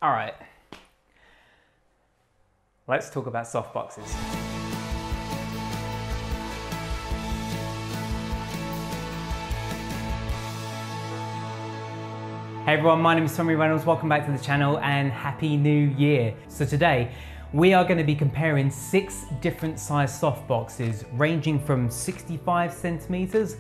All right, let's talk about softboxes. Hey everyone, my name is Reynolds. Welcome back to the channel and Happy New Year. So today we are going to be comparing 6 different size softboxes ranging from 65 centimeters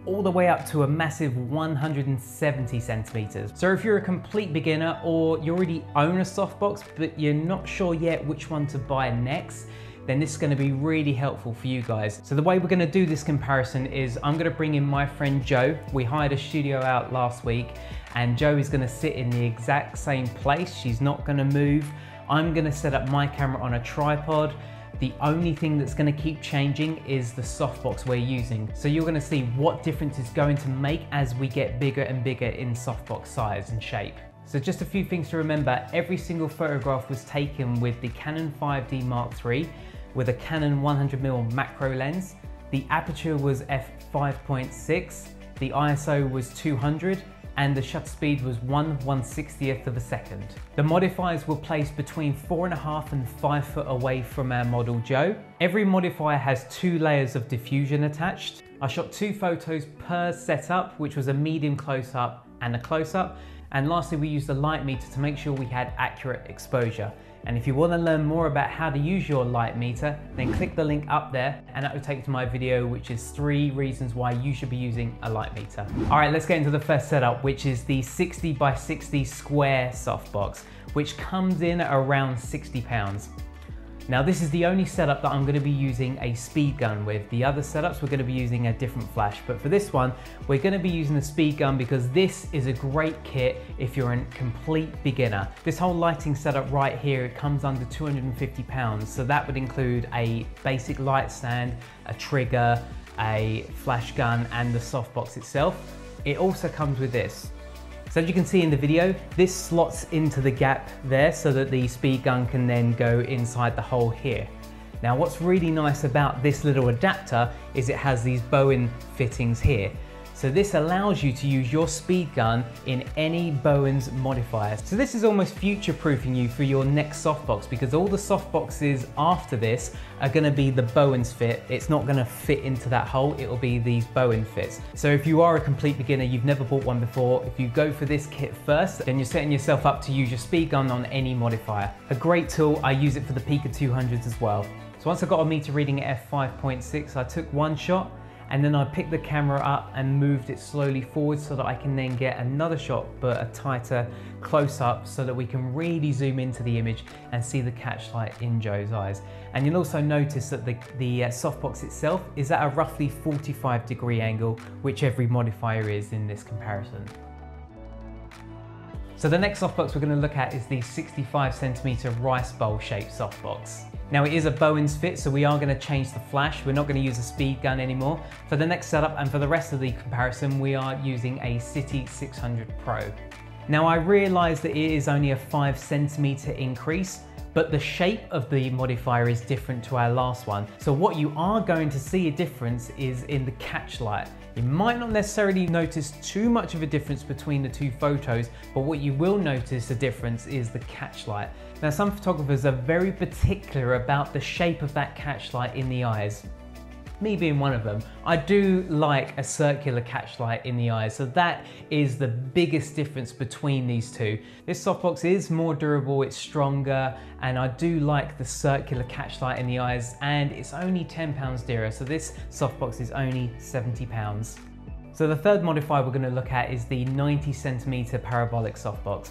all the way up to a massive 170 centimeters. So if you're a complete beginner or you already own a softbox but you're not sure yet which one to buy next, then this is going to be really helpful for you guys. So the way we're going to do this comparison is I'm going to bring in my friend Joe. We hired a studio out last week and Joe is going to sit in the exact same place. She's not going to move. I'm going to set up my camera on a tripod. The only thing that's going to keep changing is the softbox we're using. So you're going to see what difference it's going to make as we get bigger and bigger in softbox size and shape. So just a few things to remember. Every single photograph was taken with the Canon 5D Mark III with a Canon 100mm macro lens. The aperture was f5.6, the ISO was 200, and the shutter speed was 1/160th of a second. The modifiers were placed between 4.5 and 5 foot away from our model Joe. Every modifier has 2 layers of diffusion attached. I shot 2 photos per setup, which was a medium close-up and a close-up. And lastly, we used a light meter to make sure we had accurate exposure. And if you want to learn more about how to use your light meter, then click the link up there and that will take you to my video, which is 3 reasons why you should be using a light meter. All right, let's get into the first setup, which is the 60 by 60 square softbox, which comes in at around £60. Now this is the only setup that I'm going to be using a speed gun with. The other setups we're going to be using a different flash, but for this one we're going to be using the speed gun because this is a great kit if you're a complete beginner. This whole lighting setup right here, it comes under £250, so that would include a basic light stand, a trigger, a flash gun and the softbox itself. It also comes with this. So as you can see in the video, this slots into the gap there so that the speed gun can then go inside the hole here. Now what's really nice about this little adapter is it has these Bowen fittings here. So this allows you to use your speed gun in any Bowen's modifiers. So this is almost future-proofing you for your next softbox because all the softboxes after this are gonna be the Bowen's fit. It's not gonna fit into that hole, it'll be these Bowen fits. So if you are a complete beginner, you've never bought one before, if you go for this kit first, then you're setting yourself up to use your speed gun on any modifier. A great tool, I use it for the Pika 200s as well. So once I got a meter reading at f5.6, I took one shot, and then I picked the camera up and moved it slowly forward so that I can then get another shot, but a tighter close-up so that we can really zoom into the image and see the catchlight in Joe's eyes. And you'll also notice that the softbox itself is at a roughly 45-degree angle, which every modifier is in this comparison. So the next softbox we're going to look at is the 65 centimeter rice bowl shaped softbox. Now it is a Bowen's fit, so we are going to change the flash. We're not going to use a speed gun anymore. For the next setup and for the rest of the comparison, we are using a CITI600 PRO. Now I realise that it is only a 5 centimeter increase, but the shape of the modifier is different to our last one. So what you are going to see a difference is in the catchlight. You might not necessarily notice too much of a difference between the 2 photos, but what you will notice a difference is the catchlight. Now some photographers are very particular about the shape of that catchlight in the eyes. Me being one of them. I do like a circular catchlight in the eyes, so that is the biggest difference between these two. This softbox is more durable, it's stronger, and I do like the circular catchlight in the eyes, and it's only £10 dearer, so this softbox is only £70. So the third modifier we're going to look at is the 90 centimeter parabolic softbox.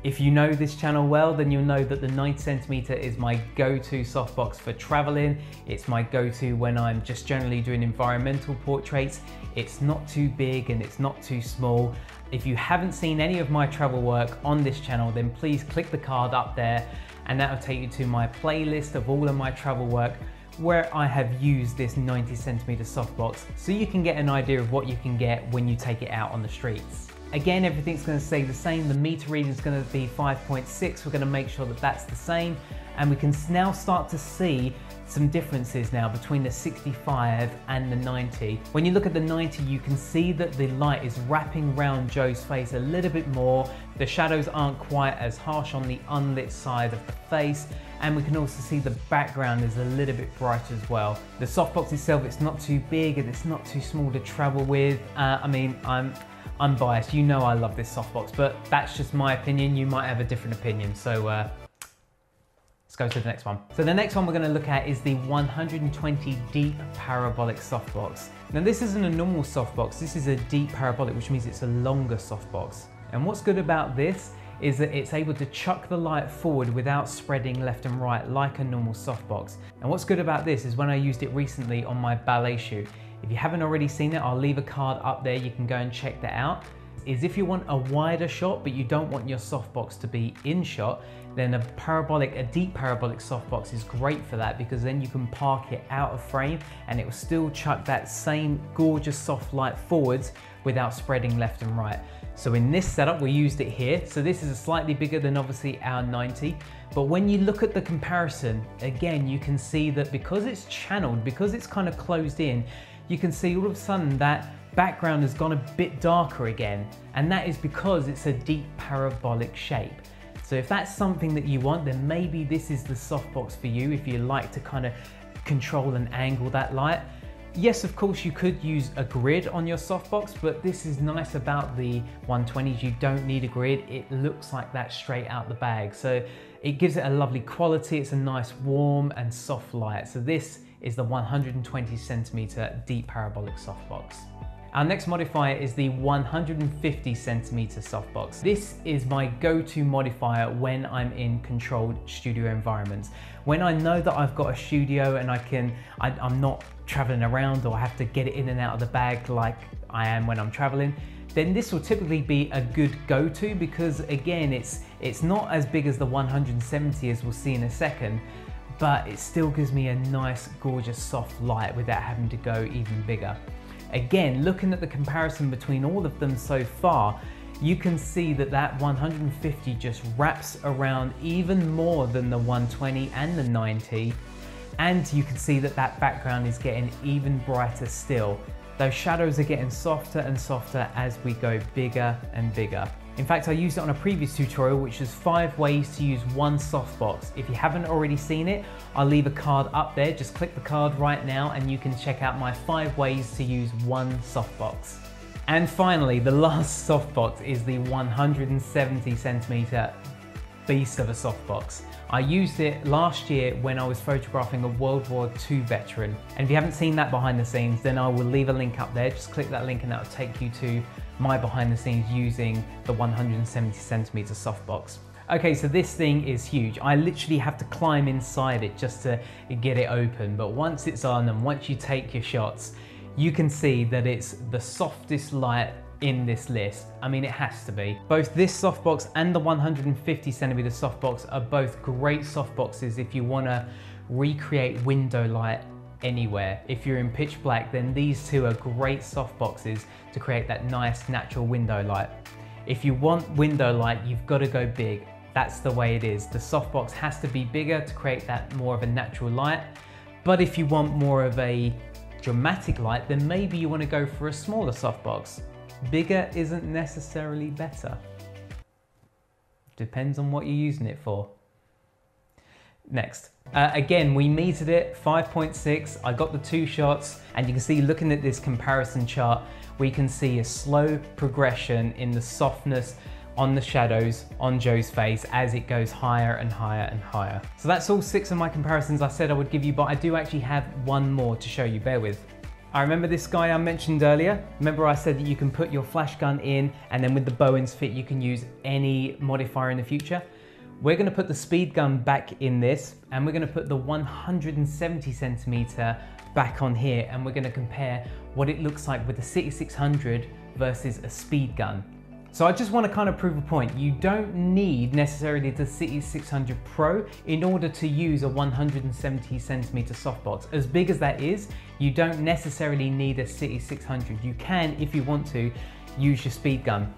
If you know this channel well, then you'll know that the 90 centimeter is my go-to softbox for traveling. It's my go-to when I'm just generally doing environmental portraits. It's not too big and it's not too small. If you haven't seen any of my travel work on this channel, then please click the card up there and that will take you to my playlist of all of my travel work where I have used this 90 centimeter softbox so you can get an idea of what you can get when you take it out on the streets. Again, everything's going to stay the same. The meter reading is going to be 5.6. We're going to make sure that that's the same. And we can now start to see some differences now between the 65 and the 90. When you look at the 90, you can see that the light is wrapping around Joe's face a little bit more. The shadows aren't quite as harsh on the unlit side of the face. And we can also see the background is a little bit brighter as well. The softbox itself, it's not too big and it's not too small to travel with. I mean, I'm biased. You know I love this softbox, but that's just my opinion. You might have a different opinion. So let's go to the next one. So the next one we're going to look at is the 120 deep parabolic softbox. Now this isn't a normal softbox. This is a deep parabolic, which means it's a longer softbox. And what's good about this is that it's able to chuck the light forward without spreading left and right like a normal softbox. And what's good about this is when I used it recently on my ballet shoot. If you haven't already seen it, I'll leave a card up there. You can go and check that out. Is if you want a wider shot, but you don't want your softbox to be in shot, then a deep parabolic softbox is great for that, because then you can park it out of frame and it will still chuck that same gorgeous soft light forwards without spreading left and right. So in this setup, we used it here. So this is slightly bigger than obviously our 90. But when you look at the comparison, again, you can see that because it's channeled, because it's kind of closed in, you can see all of a sudden that background has gone a bit darker again. And that is because it's a deep parabolic shape. So if that's something that you want, then maybe this is the softbox for you if you like to kind of control and angle that light. Yes, of course, you could use a grid on your softbox, but this is nice about the 120s. You don't need a grid. It looks like that straight out the bag. So it gives it a lovely quality. It's a nice warm and soft light. So this is the 120 centimeter deep parabolic softbox. Our next modifier is the 150 centimeter softbox. This is my go-to modifier when I'm in controlled studio environments. When I know that I've got a studio and I'm not traveling around or I have to get it in and out of the bag like I am when I'm traveling, then this will typically be a good go-to, because again, it's not as big as the 170 as we'll see in a second, but it still gives me a nice, gorgeous, soft light without having to go even bigger. Again, looking at the comparison between all of them so far, you can see that that 150 just wraps around even more than the 120 and the 90. And you can see that that background is getting even brighter still. Those shadows are getting softer and softer as we go bigger and bigger. In fact, I used it on a previous tutorial, which is 5 ways to use one softbox. If you haven't already seen it, I'll leave a card up there. Just click the card right now and you can check out my 5 ways to use one softbox. And finally, the last softbox is the 170 centimeter beast of a softbox. I used it last year when I was photographing a World War II veteran. And if you haven't seen that behind the scenes, then I will leave a link up there. Just click that link and that will take you to my behind the scenes using the 170 centimeter softbox. Okay, so this thing is huge. I literally have to climb inside it just to get it open. But once it's on and once you take your shots, you can see that it's the softest light in this list. I mean, it has to be. Both this softbox and the 150 centimeter softbox are both great softboxes if you want to recreate window light anywhere. If you're in pitch black, then these two are great softboxes to create that nice natural window light. If you want window light, you've got to go big. That's the way it is. The softbox has to be bigger to create that more of a natural light. But if you want more of a dramatic light, then maybe you want to go for a smaller softbox. Bigger isn't necessarily better. Depends on what you're using it for. Next. Again, we metered it 5.6. I got the 2 shots, and you can see, looking at this comparison chart, we can see a slow progression in the softness on the shadows on Joe's face as it goes higher and higher and higher. So that's all 6 of my comparisons I said I would give you, but I do actually have one more to show you. Bear with. I remember this guy I mentioned earlier. Remember I said that you can put your flash gun in, and then with the Bowens fit you can use any modifier in the future. We're going to put the speed gun back in this, and we're going to put the 170 centimeter back on here, and we're going to compare what it looks like with the CITI600 versus a speed gun. So I just want to kind of prove a point. You don't need necessarily the CITI600 PRO in order to use a 170 centimeter softbox. As big as that is, you don't necessarily need a CITI600. You can, if you want to, use your speed gun.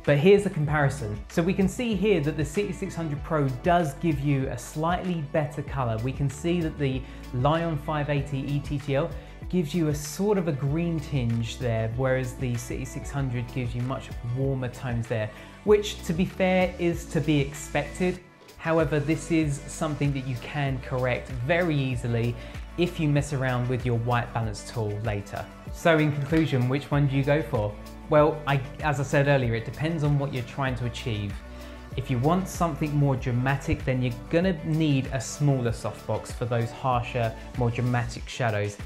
But here's a comparison. So we can see here that the CITI600 PRO does give you a slightly better color. We can see that the Li-ion580II TTL gives you a sort of a green tinge there, whereas the CITI600 gives you much warmer tones there, which, to be fair, is to be expected. However, this is something that you can correct very easily if you mess around with your white balance tool later. So in conclusion, which one do you go for? Well, as I said earlier, it depends on what you're trying to achieve. If you want something more dramatic, then you're gonna need a smaller softbox for those harsher, more dramatic shadows.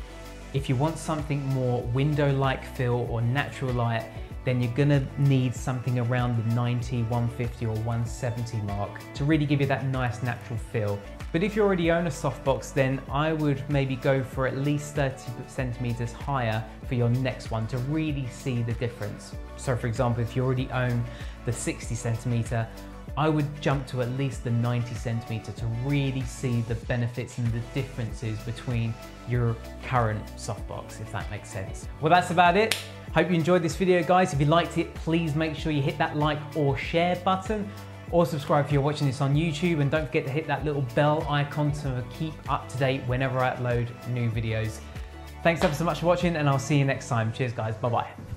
If you want something more window-like feel or natural light, then you're gonna need something around the 90, 150 or 170 mark to really give you that nice natural feel. But if you already own a softbox, then I would maybe go for at least 30 centimeters higher for your next one to really see the difference. So for example, if you already own the 60 centimeter, I would jump to at least the 90 centimeter to really see the benefits and the differences between your current softbox, if that makes sense. Well, that's about it. Hope you enjoyed this video, guys. If you liked it, please make sure you hit that like or share button, or subscribe if you're watching this on YouTube, and don't forget to hit that little bell icon to keep up to date whenever I upload new videos. Thanks ever so much for watching, and I'll see you next time. Cheers, guys. Bye-bye.